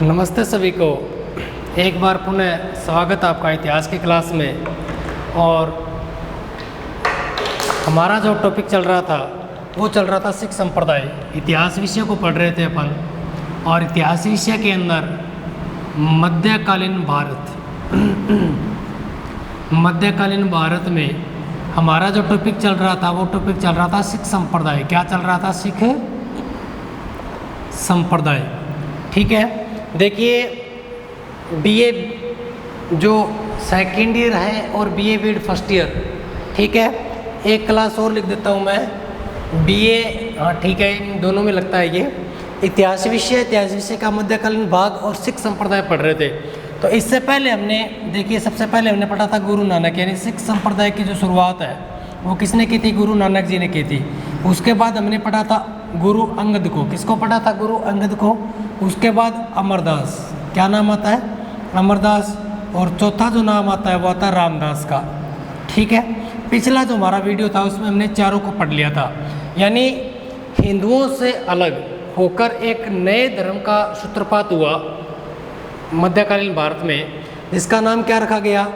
नमस्ते सभी को। एक बार पुनः स्वागत आपका इतिहास की क्लास में। और हमारा जो टॉपिक चल रहा था वो चल रहा था सिख संप्रदाय। इतिहास विषय को पढ़ रहे थे अपन, और इतिहास विषय के अंदर मध्यकालीन भारत मध्यकालीन भारत में हमारा जो टॉपिक चल रहा था वो टॉपिक चल रहा था सिख संप्रदाय। क्या चल रहा था? सिख संप्रदाय। ठीक है, देखिए बीए जो सेकेंड ईयर है और बीए बीएड फर्स्ट ईयर, ठीक है, एक क्लास और लिख देता हूँ मैं। बीए, हाँ ठीक है, इन दोनों में लगता है ये इतिहास विषय का मध्यकालीन भाग और सिख संप्रदाय पढ़ रहे थे। तो इससे पहले हमने देखिए, सबसे पहले हमने पढ़ा था गुरु नानक, यानी सिख संप्रदाय की जो शुरुआत है वो किसने की थी? गुरु नानक जी ने की थी। उसके बाद हमने पढ़ा था गुरु अंगद को। किसको पढ़ा था? गुरु अंगद को। उसके बाद अमरदास, क्या नाम आता है? अमरदास। और चौथा जो नाम आता है वो आता है रामदास का। ठीक है, पिछला जो हमारा वीडियो था उसमें हमने चारों को पढ़ लिया था, यानी हिंदुओं से अलग होकर एक नए धर्म का सूत्रपात हुआ मध्यकालीन भारत में, जिसका नाम क्या रखा गया?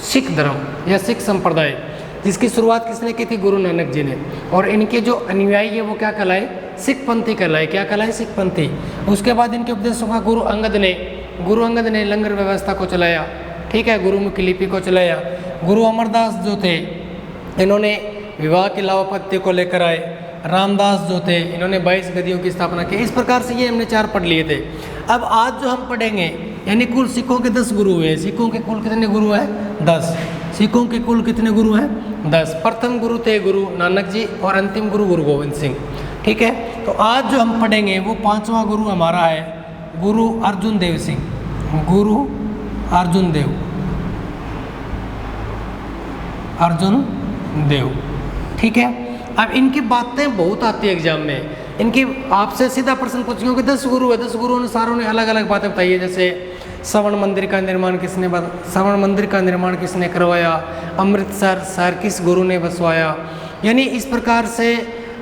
सिख धर्म या सिख संप्रदाय, जिसकी शुरुआत किसने की थी? गुरु नानक जी ने। और इनके जो अनुयायी है वो क्या कहलाए? सिख पंथी कहलाए। क्या कहलाए? सिख पंथी। उसके बाद इनके उपदेशों का गुरु अंगद ने लंगर व्यवस्था को चलाया। ठीक है, गुरुमुखी लिपि को चलाया। गुरु अमरदास जो थे इन्होंने विवाह की लावापत्य को लेकर आए। रामदास जो थे इन्होंने 22 गद्दियों की स्थापना की। इस प्रकार से ये हमने 4 पढ़ लिए थे। अब आज जो हम पढ़ेंगे, यानी कुल सिखों के 10 गुरु हुए। सिखों के कुल कितने गुरु हैं? 10। सिखों के कुल कितने गुरु हैं? 10। प्रथम गुरु थे गुरु नानक जी और अंतिम गुरु गुरु गोविंद सिंह। ठीक है, तो आज जो हम पढ़ेंगे वो 5वां गुरु हमारा है गुरु अर्जुन देव सिंह। गुरु अर्जुन देव। ठीक है, अब इनकी बातें बहुत आती है एग्जाम में। इनकी आपसे सीधा प्रश्न पूछेंगे कि 10 गुरु है, 10 गुरुओं ने सारों ने अलग अलग बातें बताई है। जैसे श्रवण मंदिर का निर्माण किसने करवाया? अमृतसर शहर किस गुरु ने बसवाया? यानी इस प्रकार से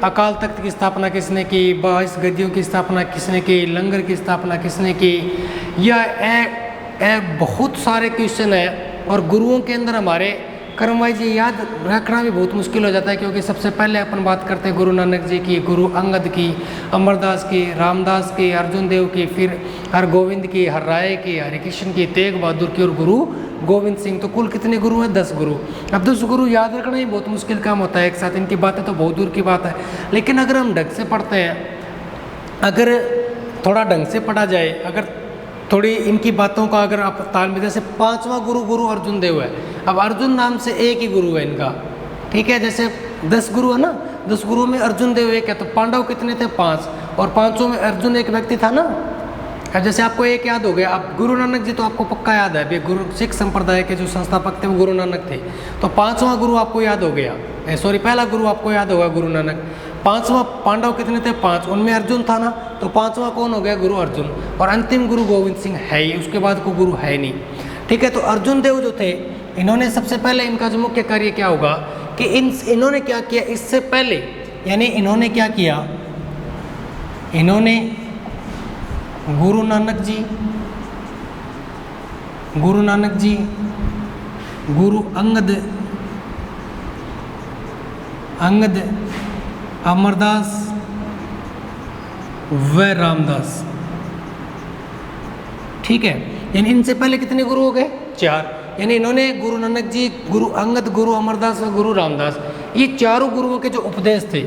अकाल तख्त की स्थापना किसने की? 22 गद्दियों की स्थापना किसने की? लंगर की स्थापना किसने की? यह बहुत सारे क्वेश्चन है। और गुरुओं के अंदर हमारे कर्मवाइज याद रखना भी बहुत मुश्किल हो जाता है, क्योंकि सबसे पहले अपन बात करते हैं गुरु नानक जी की, गुरु अंगद की, अमरदास की, रामदास की, अर्जुन देव की, फिर हरगोविंद की, हर राय की, हरिकृष्ण की, तेग बहादुर की और गुरु गोविंद सिंह। तो कुल कितने गुरु हैं? 10 गुरु। अब 10 गुरु याद रखना ही बहुत मुश्किल काम होता है एक साथ। इनकी बातें तो बहुत दूर की बात है, लेकिन अगर हम ढंग से पढ़ते हैं, अगर थोड़ा ढंग से पढ़ा जाए, अगर थोड़ी इनकी बातों का अगर आप तालमेल, जैसे 5वां गुरु गुरु अर्जुन देव है। अब अर्जुन नाम से एक ही गुरु है इनका। ठीक है, जैसे 10 गुरु है ना, 10 गुरुओं में अर्जुन देव एक है। तो पांडव कितने थे? 5। और 5 में अर्जुन एक व्यक्ति था ना। अब जैसे आपको एक याद हो गया, अब गुरु नानक जी तो आपको पक्का याद है, गुरु सिख संप्रदाय के जो संस्थापक थे वो गुरु नानक थे। तो 5वां गुरु आपको याद हो गया, पहला गुरु आपको याद होगा गुरु नानक। 5वां पांडव कितने थे? 5। उनमें अर्जुन था ना, तो 5वां कौन हो गया? गुरु अर्जुन। और अंतिम गुरु गोविंद सिंह है ही, उसके बाद को गुरु है नहीं। ठीक है, तो अर्जुन देव जो थे इन्होंने सबसे पहले, इनका जो मुख्य कार्य क्या होगा कि इन्होंने क्या किया इससे पहले, यानी इन्होंने क्या किया? इन्होंने गुरु नानक जी, गुरु अंगद, अमरदास व रामदास। ठीक है, यानी इनसे पहले कितने गुरु हो गए? 4। यानी इन्होंने गुरु नानक जी, गुरु अंगद, गुरु अमरदास और गुरु रामदास, ये चारों गुरुओं के जो उपदेश थे,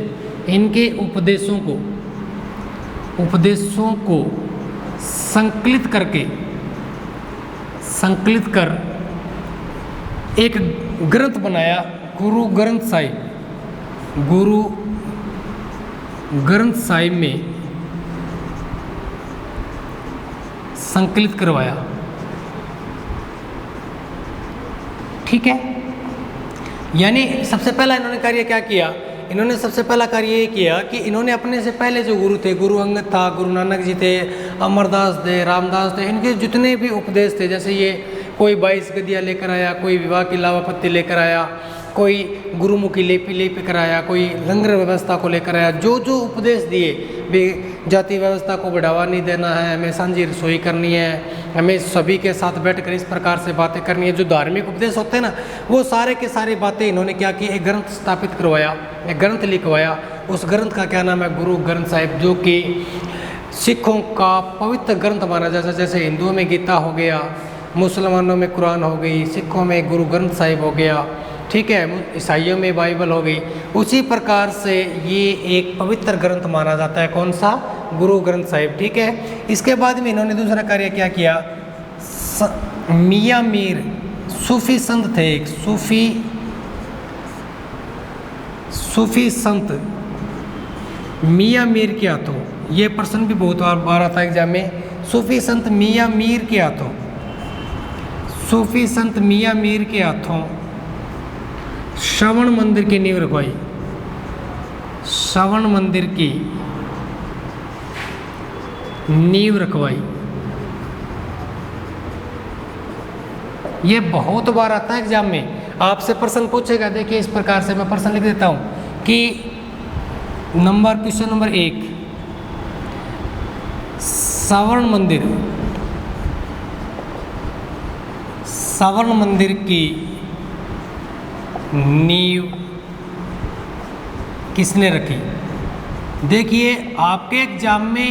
इनके उपदेशों को संकलित कर एक ग्रंथ बनाया, गुरु ग्रंथ साहिब में संकलित करवाया। ठीक है, यानी सबसे पहला इन्होंने कार्य क्या किया? इन्होंने सबसे पहला कार्य ये किया कि इन्होंने अपने से पहले जो गुरु थे, गुरु अंगद था, गुरु नानक जी थे, अमरदास थे, रामदास थे, इनके जितने भी उपदेश थे, जैसे ये कोई 22 गद्दियाँ लेकर आया, कोई विवाह की लावापत्ती लेकर आया, कोई गुरुमुखी लेपी कराया, कोई लंगर व्यवस्था को लेकर आया, जो जो उपदेश दिए भी जाति व्यवस्था को बढ़ावा नहीं देना है, हमें सांझी रसोई करनी है, हमें सभी के साथ बैठकर इस प्रकार से बातें करनी है, जो धार्मिक उपदेश होते हैं ना, वो सारे के सारी बातें इन्होंने क्या की, एक ग्रंथ स्थापित करवाया, एक ग्रंथ लिखवाया। उस ग्रंथ का क्या नाम है, गुरु ग्रंथ साहिब, जो कि सिखों का पवित्र ग्रंथ माना जाता है। जैसे हिंदुओं में गीता हो गया, मुसलमानों में कुरान हो गई, सिखों में गुरु ग्रंथ साहिब हो गया, ठीक है, ईसाइयों में बाइबल हो गई। उसी प्रकार से ये एक पवित्र ग्रंथ माना जाता है, कौन सा, गुरु ग्रंथ साहिब, ठीक है। इसके बाद में इन्होंने दूसरा कार्य क्या किया, मियां मीर सूफी संत थे, एक सूफी संत मियां मीर के हाथों, ये प्रश्न भी बहुत बार आता है एग्जाम में, सूफी संत मियां मीर के हाथों, सूफी संत मियां मीर के हाथों श्रवण मंदिर की नींव रखवाई, श्रवण मंदिर की नींव रखवाई। ये बहुत बार आता है एग्जाम में, आपसे प्रश्न पूछेगा। देखिए इस प्रकार से मैं प्रश्न लिख देता हूं कि क्वेश्चन नंबर 1, श्रवण मंदिर की नींव किसने रखी। देखिए आपके एग्जाम में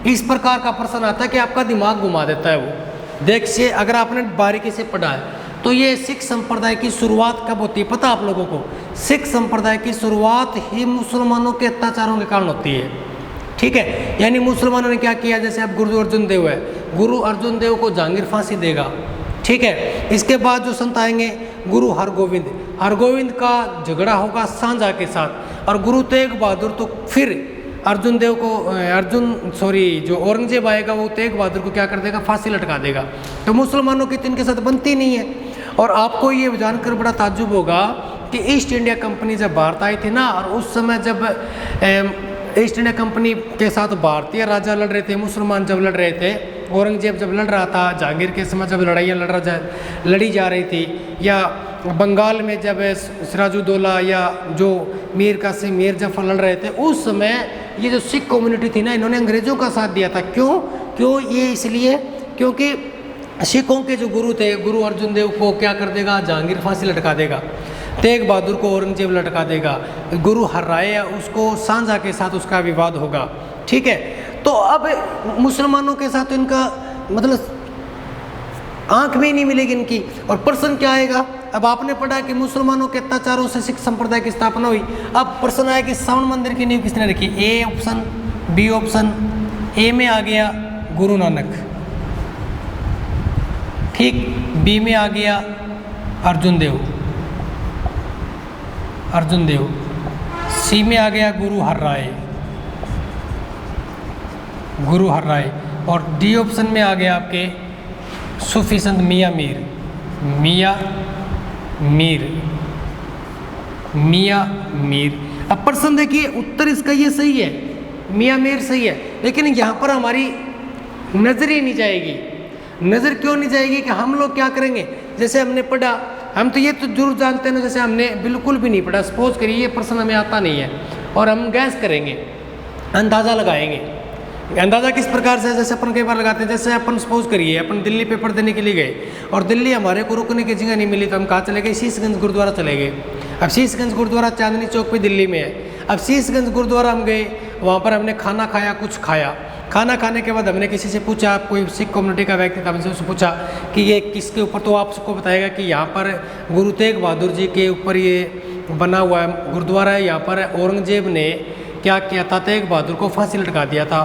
इस प्रकार का प्रश्न आता है कि आपका दिमाग घुमा देता है वो। देखिए अगर आपने बारीकी से पढ़ा है तो ये सिख संप्रदाय की शुरुआत कब होती है पता आप लोगों को, सिख संप्रदाय की शुरुआत ही मुसलमानों के अत्याचारों के कारण होती है, ठीक है। यानी मुसलमानों ने क्या किया, जैसे अब गुरु अर्जुन देव है, गुरु अर्जुन देव को जहांगीर फांसी देगा, ठीक है। इसके बाद जो संत आएंगे गुरु हरगोविंद का झगड़ा होगा सांझा के साथ, और गुरु तेग बहादुर तो फिर जो औरंगजेब आएगा वो तेग बहादुर को क्या कर देगा, फांसी लटका देगा। तो मुसलमानों की तो इनके साथ बनती नहीं है। और आपको ये जानकर बड़ा ताज्जुब होगा कि ईस्ट इंडिया कंपनी जब भारत आई थी ना, और उस समय जब ईस्ट इंडिया कंपनी के साथ भारतीय राजा लड़ रहे थे, मुसलमान जब लड़ रहे थे, औरंगजेब जब लड़ रहा था, जहांगीर के समय जब लड़ाइयाँ लड़ी जा रही थी, या बंगाल में जब सिराजुद्दौला या जो मीर कासिम मीर जफर लड़ रहे थे, उस समय ये जो सिख कम्युनिटी थी ना, इन्होंने अंग्रेज़ों का साथ दिया था। क्यों ये इसलिए क्योंकि सिखों के जो गुरु थे, गुरु अर्जुन देव को क्या कर देगा, जहांगीर फांसी लटका देगा, तेग बहादुर को औरंगजेब लटका देगा, गुरु हर राय उसको सांझा के साथ उसका विवाद होगा, ठीक है। तो अब मुसलमानों के साथ इनका मतलब आंख में ही नहीं मिलेगी इनकी। और प्रश्न क्या आएगा, अब आपने पढ़ा कि मुसलमानों के अत्याचारों से सिख संप्रदाय की स्थापना हुई। अब प्रश्न आया कि श्रवण मंदिर की नींव किसने रखी, ए ऑप्शन, बी ऑप्शन। ए में आ गया गुरु नानक, ठीक, बी में आ गया अर्जुन देव, सी में आ गया गुरु हर राय, और डी ऑप्शन में आ गया आपके सूफी संत मियां मीर। अब प्रश्न देखिए, उत्तर इसका ये सही है, मियां मीर सही है, लेकिन यहाँ पर हमारी नजर ही नहीं जाएगी। नज़र क्यों नहीं जाएगी कि हम लोग क्या करेंगे, जैसे हमने पढ़ा, हम तो ये तो जरूर जानते हैं ना, जैसे हमने बिल्कुल भी नहीं पढ़ा, सपोज करिए ये प्रश्न हमें आता नहीं है, और हम गैस करेंगे, अंदाज़ा लगाएंगे। अंदाज़ा किस प्रकार से, जैसे अपन कई बार लगाते हैं, जैसे अपन सपोज करिए अपन दिल्ली पेपर देने के लिए गए, और दिल्ली हमारे को रुकने की जगह नहीं मिली, तो हम कहाँ चले गए, शीशगंज गुरुद्वारा चले गए। अब शीशगंज गुरुद्वारा चांदनी चौक पे दिल्ली में है। अब शीशगंज गुरुद्वारा हम गए, वहाँ पर हमने खाना खाया, कुछ खाया, खाना खाने के बाद हमने किसी से पूछा, आप कोई सिख कम्युनिटी का व्यक्ति था, हमसे उससे पूछा कि ये किसके ऊपर, तो आप सबको बताएगा कि यहाँ पर गुरु तेग बहादुर जी के ऊपर ये बना हुआ है गुरुद्वारा है। यहाँ पर औरंगजेब ने क्या किया था, तेग बहादुर को फांसी लटका दिया था,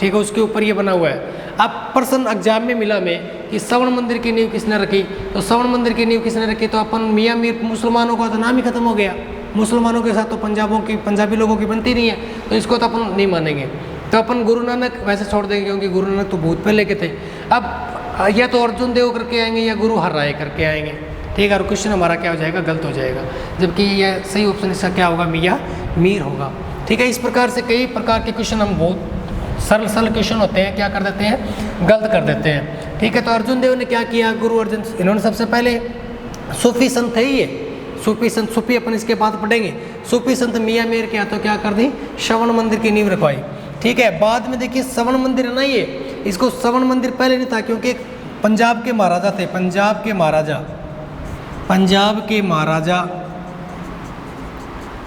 ठीक है, उसके ऊपर ये बना हुआ है। अब प्रश्न एग्जाम में मिला में कि श्रवण मंदिर की नींव किसने रखी, तो श्रवण मंदिर की नींव किसने रखी, तो अपन मियां मीर, मुसलमानों का तो नाम ही खत्म हो गया, मुसलमानों के साथ तो पंजाबी लोगों की बनती नहीं है, तो इसको तो अपन नहीं मानेंगे। तो अपन गुरु नानक वैसे छोड़ देंगे, क्योंकि गुरु नानक तो बहुत पहले के थे। अब या तो अर्जुन देव करके आएंगे या गुरु हर राय करके आएंगे, ठीक है। और क्वेश्चन हमारा क्या हो जाएगा, गलत हो जाएगा, जबकि यह सही ऑप्शन इसका क्या होगा, मियां मीर होगा, ठीक है। इस प्रकार से कई प्रकार के क्वेश्चन हम बहुत सरल क्वेश्चन होते हैं, क्या कर देते हैं, गलत कर देते हैं, ठीक है। तो अर्जुन देव ने क्या किया, गुरु अर्जुन, इन्होंने सबसे पहले सूफी संत थे, ये सूफी संत, सूफी अपन इसके बाद पढ़ेंगे। सूफी संत मियाँ मीर के हाथों क्या कर दी, श्रवण मंदिर की नींव रखवाई। ठीक है, बाद में देखिए श्रवण मंदिर है ना, ये इसको श्रवण मंदिर पहले नहीं था, क्योंकि पंजाब के महाराजा थे, पंजाब के महाराजा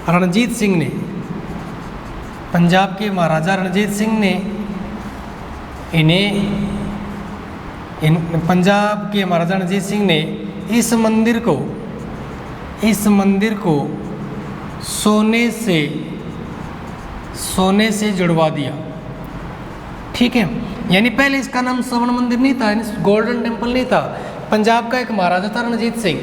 रणजीत सिंह ने, पंजाब के महाराजा रणजीत सिंह ने पंजाब के महाराजा रणजीत सिंह ने इस मंदिर को सोने से जुड़वा दिया। ठीक है, यानी पहले इसका नाम श्रवण मंदिर नहीं था, गोल्डन टेम्पल नहीं था। पंजाब का एक महाराजा था रणजीत सिंह,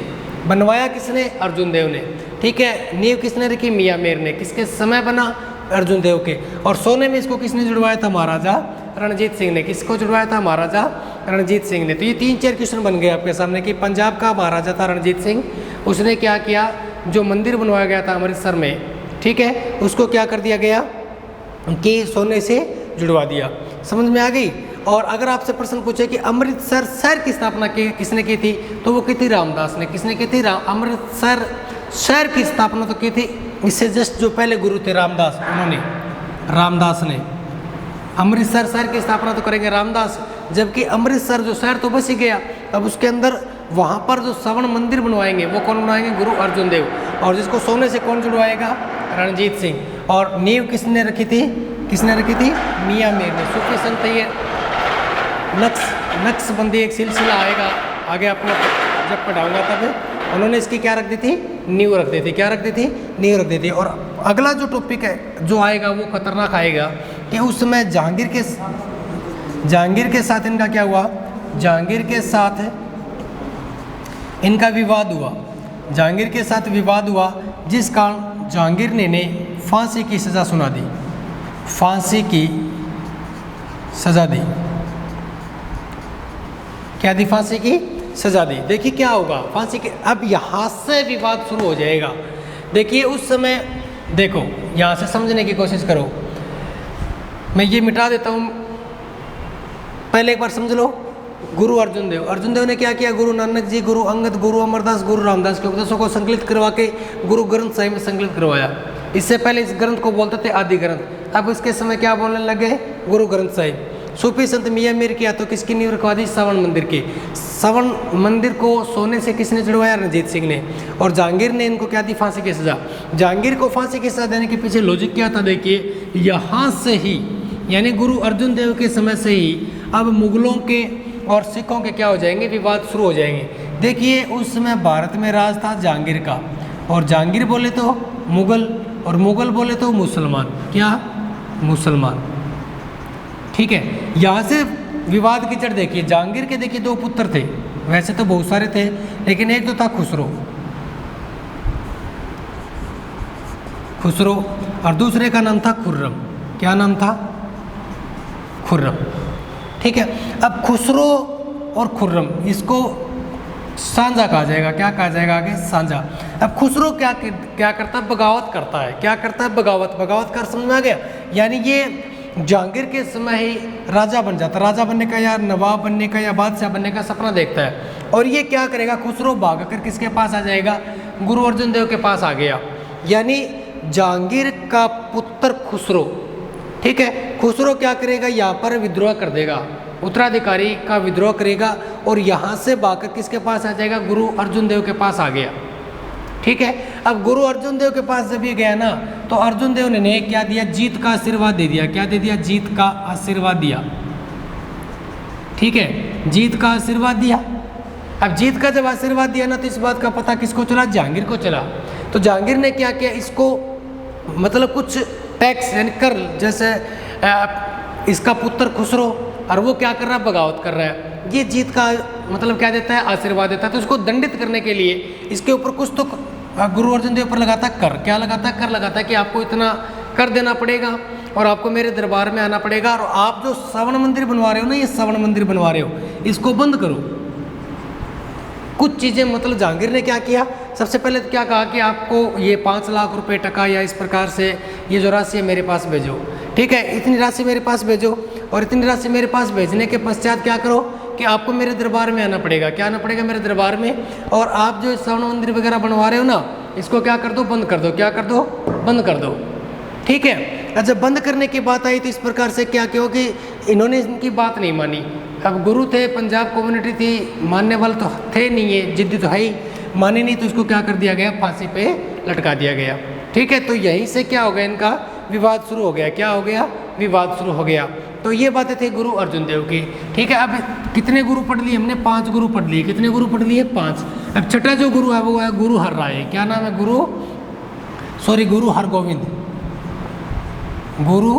बनवाया किसने, अर्जुन देव ने। ठीक है, नींव किसने रखी, मियाँ मीर ने। किसके समय बना, अर्जुन देव के। और सोने में इसको किसने जुड़वाया था, महाराजा रणजीत सिंह ने। किसको जुड़वाया था, महाराजा रणजीत सिंह ने। तो ये 3-4 क्वेश्चन बन गए आपके सामने कि पंजाब का महाराजा था रणजीत सिंह, उसने क्या किया, जो मंदिर बनवाया गया था अमृतसर में, ठीक है, उसको क्या कर दिया गया कि सोने से जुड़वा दिया। समझ में आ गई। और अगर आपसे प्रश्न पूछे कि अमृतसर शहर की स्थापना किसने की थी, तो वो की थी रामदास ने। किसने की थी, अमृतसर शहर की स्थापना तो की थी इससे जस्ट जो पहले गुरु थे रामदास, उन्होंने, रामदास ने। अमृतसर शहर की स्थापना तो करेंगे रामदास, जबकि अमृतसर जो शहर तो बस ही गया। अब उसके अंदर वहाँ पर जो श्रवण मंदिर बनवाएंगे वो कौन बनाएंगे, गुरु अर्जुन देव। और जिसको सोने से कौन जुड़वाएगा, रणजीत सिंह। और नींव किसने रखी थी, मियाँ मीर ने। सूफी संत, ये नक्शबंदी एक सिलसिला आएगा आगे, आपको जब पढ़ाऊंगा तब। उन्होंने इसकी क्या रख दी थी, नींव रख दी थी। क्या रख दी थी, नींव रख दी थी। और अगला जो टॉपिक है जो आएगा वो खतरनाक आएगा कि उस समय जहांगीर के साथ इनका क्या हुआ, जहांगीर के साथ इनका विवाद हुआ। जहांगीर के साथ विवाद हुआ, जिस कारण जहांगीर ने इन्हें फांसी की सज़ा सुना दी, फांसी की सज़ा दी। क्या दी, फांसी की सज़ा दी। देखिए क्या होगा फांसी के, अब यहाँ से विवाद शुरू हो जाएगा। देखिए उस समय, देखो यहाँ से समझने की कोशिश करो, मैं ये मिटा देता हूँ, पहले एक बार समझ लो। गुरु अर्जुन देव ने क्या किया, गुरु नानक जी, गुरु अंगद, गुरु अमरदास, गुरु रामदास के उपदेशों को संकलित करवा के गुरु ग्रंथ साहिब में संकलित करवाया। इससे पहले इस ग्रंथ को बोलते थे आदि ग्रंथ, अब इसके समय क्या बोलने लगे, गुरु ग्रंथ साहिब। सूफी संत मियाँ मीर किया तो किसकी नींव रखवा दी, श्रवण मंदिर की। श्रवण मंदिर को सोने से किसने जुड़वाया, रणजीत सिंह ने। और जहांगीर ने इनको क्या दी, फांसी की सज़ा। जहांगीर को फांसी की सज़ा देने के पीछे लॉजिक क्या था, देखिए यहाँ से ही, यानी गुरु अर्जुन देव के समय से ही अब मुगलों के और सिखों के क्या हो जाएंगे, विवाद शुरू हो जाएंगे। देखिए उस समय भारत में राज था जहांगीर का, और जहांगीर बोले तो मुगल, और मुगल बोले तो मुसलमान। क्या, मुसलमान। ठीक है, यहाँ से विवाद की जड़ देखिए। जहांगीर के देखिए 2 पुत्र थे, वैसे तो बहुत सारे थे, लेकिन एक तो था खुसरो, और दूसरे का नाम था खुर्रम। क्या नाम था, खुर्रम। ठीक है, अब खुसरो और खुर्रम, इसको सांझा कहा जाएगा। क्या कहा जाएगा आगे, सांझा। अब खुसरो क्या करता है, बगावत करता है। क्या करता है, बगावत कर, समझ में आ गया। यानी ये जहांगीर के समय ही राजा बन जाता, राजा बनने का या नवाब बनने का या बादशाह बनने का सपना देखता है। और ये क्या करेगा, खुसरो भाग कर किसके पास आ जाएगा, गुरु अर्जुन देव के पास आ गया। यानी जहांगीर का पुत्र खुसरो, ठीक है, खुसरो क्या करेगा, यहाँ पर विद्रोह कर देगा, उत्तराधिकारी का विद्रोह करेगा, और यहाँ से भागकर किसके पास आ जाएगा, गुरु अर्जुन देव के पास आ गया। ठीक है, अब गुरु अर्जुन देव के पास जब ये गया ना, तो अर्जुन देव ने क्या दिया, जीत का आशीर्वाद दे दिया। क्या दे दिया, जीत का आशीर्वाद दिया। ठीक है, जीत का आशीर्वाद दिया। अब जीत का जब आशीर्वाद दिया ना, तो इस बात का पता किसको चला, जहांगीर को चला। तो जहांगीर ने क्या किया, इसको मतलब कुछ टैक्स यानी कर, जैसे इसका पुत्र खुसरो, और वो क्या कर रहा है, बगावत कर रहा है। ये जीत का मतलब क्या देता है, आशीर्वाद देता है। तो इसको दंडित करने के लिए इसके ऊपर कुछ तो गुरु अर्जुन देव पर लगाता कर। क्या लगाता है, कर लगाता है कि आपको इतना कर देना पड़ेगा और आपको मेरे दरबार में आना पड़ेगा, और आप जो श्रवण मंदिर बनवा रहे हो ना, ये श्रवण मंदिर बनवा रहे हो, इसको बंद करो। कुछ चीज़ें मतलब जहांगीर ने क्या किया, सबसे पहले तो क्या कहा कि आपको ये 5 लाख रुपए टका या इस प्रकार से ये जो राशि है मेरे पास भेजो। ठीक है, इतनी राशि मेरे पास भेजो, और इतनी राशि मेरे पास भेजने के पश्चात क्या करो कि आपको मेरे दरबार में आना पड़ेगा। क्या आना पड़ेगा, मेरे दरबार में। और आप जो श्रवण मंदिर वगैरह बनवा रहे हो ना, इसको क्या कर दो, बंद कर दो, क्या कर दो, बंद कर दो। ठीक है, जब बंद करने की बात आई तो इस प्रकार से क्या क्यों कि इन्होंने इनकी बात नहीं मानी। अब गुरु थे, पंजाब कम्युनिटी थी, मानने वाले तो थे नहीं, है जिद्दी तो है ही, माने नहीं तो इसको क्या कर दिया गया, फांसी पे लटका दिया गया। ठीक है, तो यहीं से क्या हो गया, इनका विवाद शुरू हो गया। क्या हो गया, विवाद शुरू हो गया। तो ये बातें थी गुरु अर्जुन देव की। ठीक है, अब कितने गुरु पढ़ लिए हमने, 5 गुरु पढ़ लिए। कितने गुरु पढ़ लिए, 5। अब छठा जो गुरु है वो है गुरु हर राय। क्या नाम है, गुरु हरगोविंद, गुरु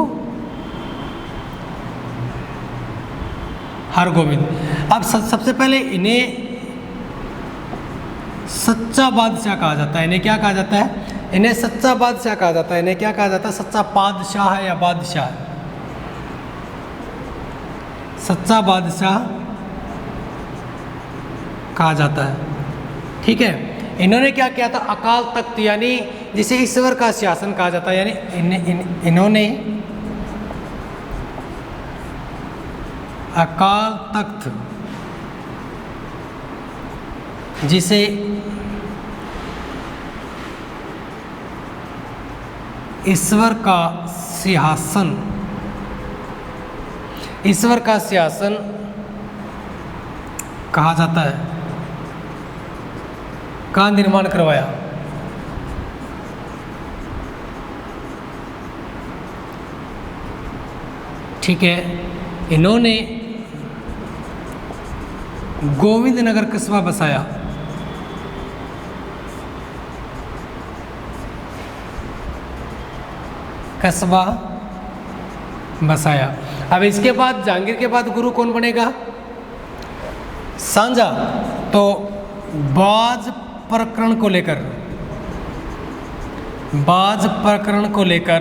हरगोविंद। अब सबसे पहले इन्हें सच्चा बादशाह कहा जाता है। इन्हें क्या कहा जाता है, इन्हें सच्चा बादशाह कहा जाता है। इन्हें क्या कहा जाता है, सच्चा बादशाह है या बादशाह, सच्चा बादशाह कहा जाता है। ठीक है, इन्होंने क्या किया था, अकाल तख्त यानी जिसे ईश्वर का शासन कहा जाता है, यानी इन्होंने अकाल तख्त जिसे ईश्वर का सिंहासन, ईश्वर का सिंहासन कहा जाता है, का निर्माण करवाया। ठीक है, इन्होंने गोविंद नगर कस्बा बसाया। कस्बा बसाया। अब इसके बाद जहांगीर के बाद गुरु कौन बनेगा, सांझा। तो बाज प्रकरण को लेकर, बाज प्रकरण को लेकर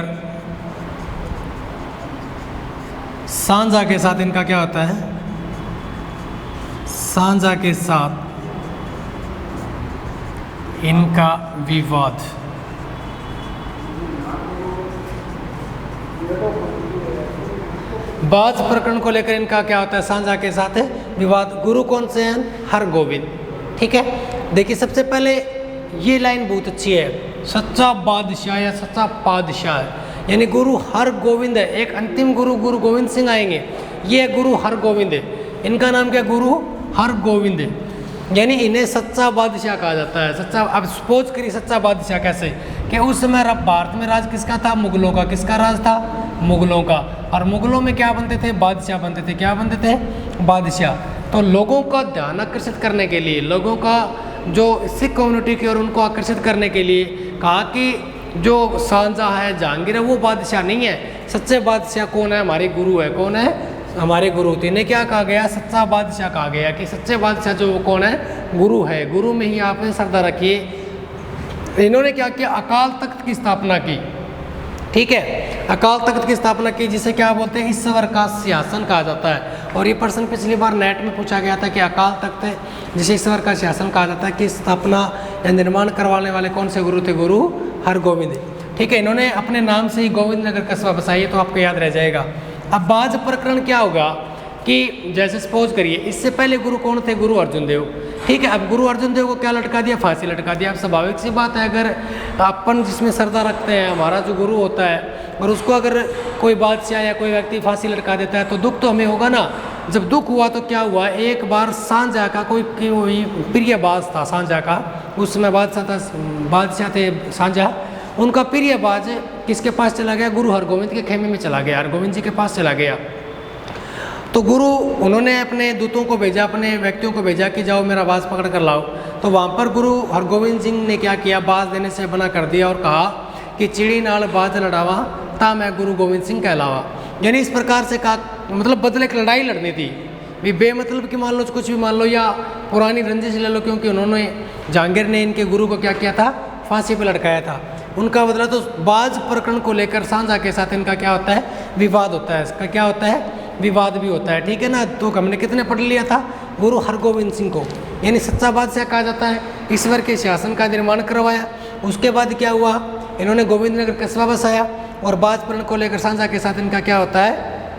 सांझा के साथ इनका क्या होता है, सांझा के साथ इनका विवाद। बाज प्रकरण को लेकर इनका क्या होता है, सांझा के साथ विवाद। गुरु कौन से हैं, हरगोविंद। ठीक है, देखिए सबसे पहले ये लाइन बहुत अच्छी है, सच्चा बादशाह या सच्चा पादशाह, यानी गुरु हरगोविंद है। एक अंतिम गुरु गुरु गोविंद सिंह आएंगे, ये गुरु हरगोविंद है। इनका नाम क्या, गुरु हरगोविंद है, यानी इन्हें सच्चा बादशाह कहा जाता है। सच्चा, अब सपोज करिए सच्चा बादशाह कैसे, कि उस समय भारत में राज किसका था, मुगलों का। किसका राज था, मुगलों का। और मुगलों में क्या बनते थे, बादशाह बनते थे। क्या बनते थे, बादशाह। तो लोगों का ध्यान आकर्षित करने के लिए, लोगों का जो सिख कम्युनिटी की और उनको आकर्षित करने के लिए कहा कि जो सांझा है, जहांगीर है, वो बादशाह नहीं है। सच्चे बादशाह कौन है, हमारे गुरु है। कौन है, हमारे गुरु। तो इन्हें क्या कहा गया, सच्चा बादशाह कहा गया, कि सच्चे बादशाह जो वो कौन है, गुरु है। गुरु में ही आप श्रद्धा रखिए। इन्होंने क्या किया, अकाल तख्त की स्थापना की। ठीक है, अकाल तख्त की स्थापना की, जिसे क्या बोलते हैं, ईश्वर का सिंहासन कहा जाता है। और ये प्रश्न पिछली बार नेट में पूछा गया था कि अकाल तख्त जिसे ईश्वर का सिंहासन कहा जाता है, की स्थापना या निर्माण करवाने वाले कौन से गुरु थे, गुरु हरगोविंद। ठीक है, इन्होंने अपने नाम से ही गोविंद नगर कस्बा बसाई, तो आपको याद रह जाएगा। अब बाज प्रकरण क्या होगा कि जैसे सपोज करिए, इससे पहले गुरु कौन थे, गुरु अर्जुन देव। ठीक है, अब गुरु अर्जुन देव को क्या लटका दिया, फांसी लटका दिया। अब स्वाभाविक सी बात है, अगर अपन जिसमें श्रद्धा रखते हैं, हमारा जो गुरु होता है, और उसको अगर कोई बादशाह या कोई व्यक्ति फांसी लटका देता है तो दुख तो हमें होगा ना। जब दुख हुआ तो क्या हुआ, एक बार सांझा का कोई प्रिय बाज था, सांझा का, उस समय बादशाह थे सांझा, उनका प्रिय बाज किसके पास चला गया, गुरु हरगोविंद के खेमे में चला गया, हरगोविंद जी के पास चला गया। तो गुरु उन्होंने अपने दूतों को भेजा, अपने व्यक्तियों को भेजा कि जाओ मेरा बाज पकड़ कर लाओ। तो वहाँ पर गुरु हरगोविंद सिंह ने क्या किया, बाज देने से मना कर दिया और कहा कि चिड़ी नाल बाज लड़ावा ता मैं गुरु गोविंद सिंह कहलावा। यानी इस प्रकार से कहा, मतलब बदले की लड़ाई लड़नी थी, भी बेमतलब की मान लो, कुछ भी मान लो, या पुरानी रंजिश ले लो, क्योंकि उन्होंने, जहांगीर ने इनके गुरु को क्या किया था, फांसी पर लटकाया था। उनका बदला तो बाज प्रकरण को लेकर सांझा के साथ इनका क्या होता है, विवाद होता है। इसका क्या होता है, विवाद भी होता है। ठीक है ना। तो हमने कितने पढ़ लिया था, गुरु हरगोविंद सिंह को, यानी सच्चा बादशाह कहा जाता है, ईश्वर के शासन का निर्माण करवाया। उसके बाद क्या हुआ, इन्होंने गोविंद नगर कस्बा बसाया, और बाज प्रकरण को लेकर सांझा के साथ इनका क्या होता है,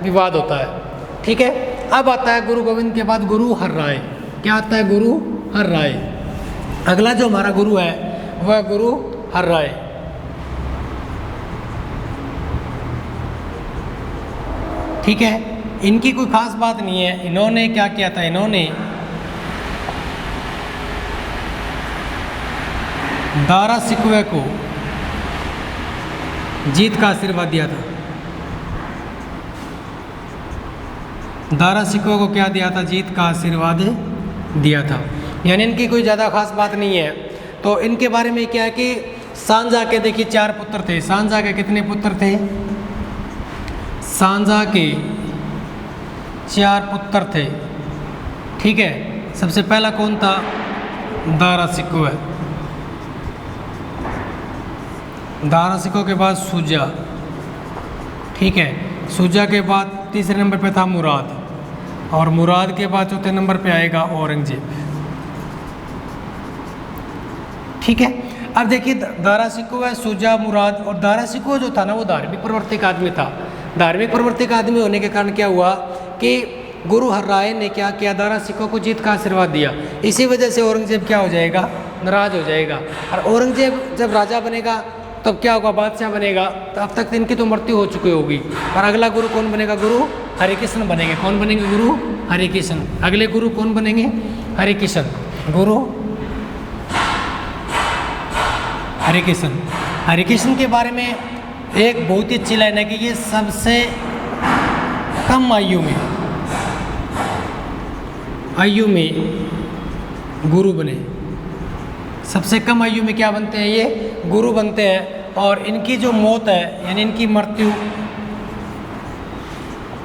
विवाद होता है। ठीक है, अब आता है गुरु गोविंद के बाद गुरु हर राय। क्या आता है, गुरु हर राय। अगला जो हमारा गुरु है वह गुरु हर राय। ठीक है, इनकी कोई खास बात नहीं है। इन्होंने क्या किया था, इन्होंने दारा सिकवे को जीत का आशीर्वाद दिया था। दारा सिकवे को क्या दिया था, जीत का आशीर्वाद दिया था। यानी इनकी कोई ज़्यादा खास बात नहीं है। तो इनके बारे में क्या है कि सांजा के देखिए 4 पुत्र थे। सांजा के कितने पुत्र थे, सांजा के 4 पुत्र थे। ठीक है, सबसे पहला कौन था, दारा सिकवे। दारा सिकवे के बाद सुजा। ठीक है, सुजा के बाद तीसरे नंबर पे था मुराद, और मुराद के बाद चौथे नंबर पे आएगा औरंगजेब। ठीक है, अब देखिए दारा सिकवे, सुजा, मुराद। और दारा सिकवे जो था ना, वो धार्मिक प्रवर्तक आदमी था। धार्मिक प्रवर्तक आदमी होने के कारण क्या हुआ कि गुरु हर राय ने क्या किया, दारा सिकवे को जीत का आशीर्वाद दिया। इसी वजह से औरंगजेब क्या हो जाएगा, नाराज हो जाएगा। और औरंगजेब जब राजा बनेगा तब क्या होगा, बादशाह बनेगा। तो अब तक इनकी तो मृत्यु हो चुकी होगी। और अगला गुरु कौन बनेगा, गुरु हरिकृष्ण बनेंगे। कौन बनेंगे, गुरु हरिकृष्ण। अगले गुरु कौन बनेंगे, हरिकृष्ण, गुरु हरिकृष्ण। हरिकृष्ण के बारे में एक बहुत ही अच्छी लाइन है कि ये सबसे कम आयु में गुरु बने। सबसे कम आयु में क्या बनते हैं, ये गुरु बनते हैं। और इनकी जो मौत है, यानी इनकी मृत्यु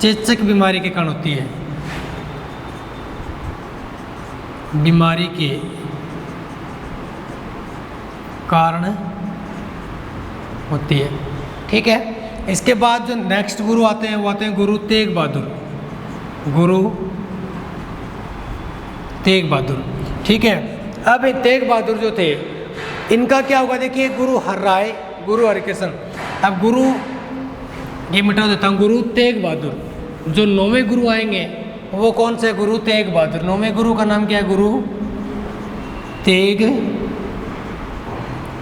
चेचक बीमारी के कारण होती है। बीमारी के कारण होती है। ठीक है, इसके बाद जो नेक्स्ट गुरु आते हैं वो आते हैं गुरु तेग बहादुर। गुरु तेग बहादुर। ठीक है, अब ये तेग बहादुर जो थे, इनका क्या होगा, देखिए गुरु हर राय, गुरु हरिकृष्ण। अब गुरु ये मिटा देता हूँ, गुरु तेग बहादुर। जो 9वें गुरु आएंगे वो कौन से, गुरु तेग बहादुर। 9वें गुरु का नाम क्या है, गुरु तेग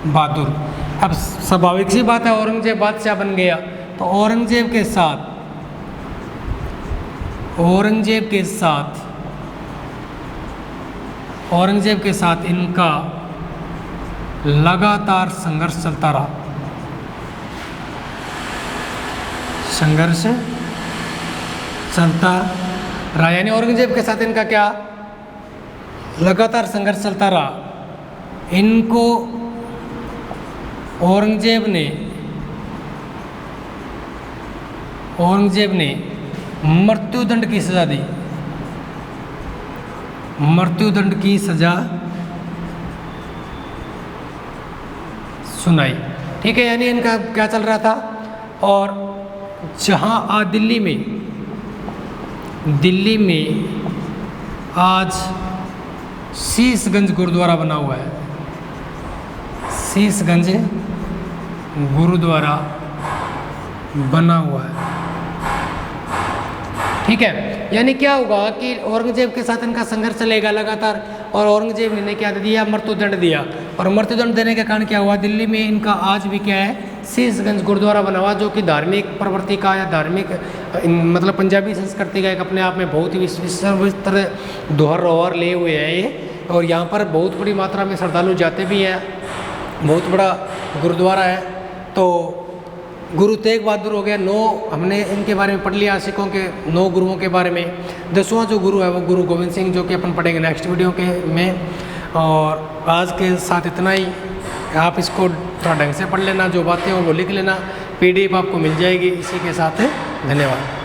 बहादुर। अब स्वाभाविक सी बात है, औरंगजेब बादशाह बन गया, तो औरंगजेब के साथ इनका लगातार संघर्ष चलता रहा। संघर्ष चलता रहा, यानी औरंगजेब के साथ इनका क्या, लगातार संघर्ष चलता रहा। इनको औरंगजेब ने मृत्युदंड की सजा दी। मृत्युदंड की सजा सुनाई। ठीक है, यानी इनका क्या चल रहा था। और जहाँ दिल्ली में आज शीशगंज गुरुद्वारा बना हुआ है। शीशगंज गुरुद्वारा बना हुआ है। ठीक है, यानी क्या होगा कि औरंगजेब के साथ इनका संघर्ष चलेगा लगातार। और औरंगजेब ने क्या दिया, मृत्युदंड दिया। और मृत्युदंड देने के कारण क्या हुआ, दिल्ली में इनका आज भी क्या है, शीशगंज गुरुद्वारा बना हुआ, जो कि धार्मिक प्रवृत्ति का या धार्मिक मतलब पंजाबी संस्कृति का एक अपने आप में बहुत ही सर्वत्र दोहर ले हुए हैं ये। और यहाँ पर बहुत बड़ी मात्रा में श्रद्धालु जाते भी हैं। बहुत बड़ा गुरुद्वारा है। तो गुरु तेग बहादुर हो गया 9, हमने इनके बारे में पढ़ लिया, सिखों के 9 गुरुओं के बारे में। 10वां जो गुरु है वो गुरु गोविंद सिंह, जो कि अपन पढ़ेंगे नेक्स्ट वीडियो के में। और आज के साथ इतना ही। आप इसको थोड़ा ढंग से पढ़ लेना, जो बातें हो वो लिख लेना, PDF आपको मिल जाएगी। इसी के साथ धन्यवाद।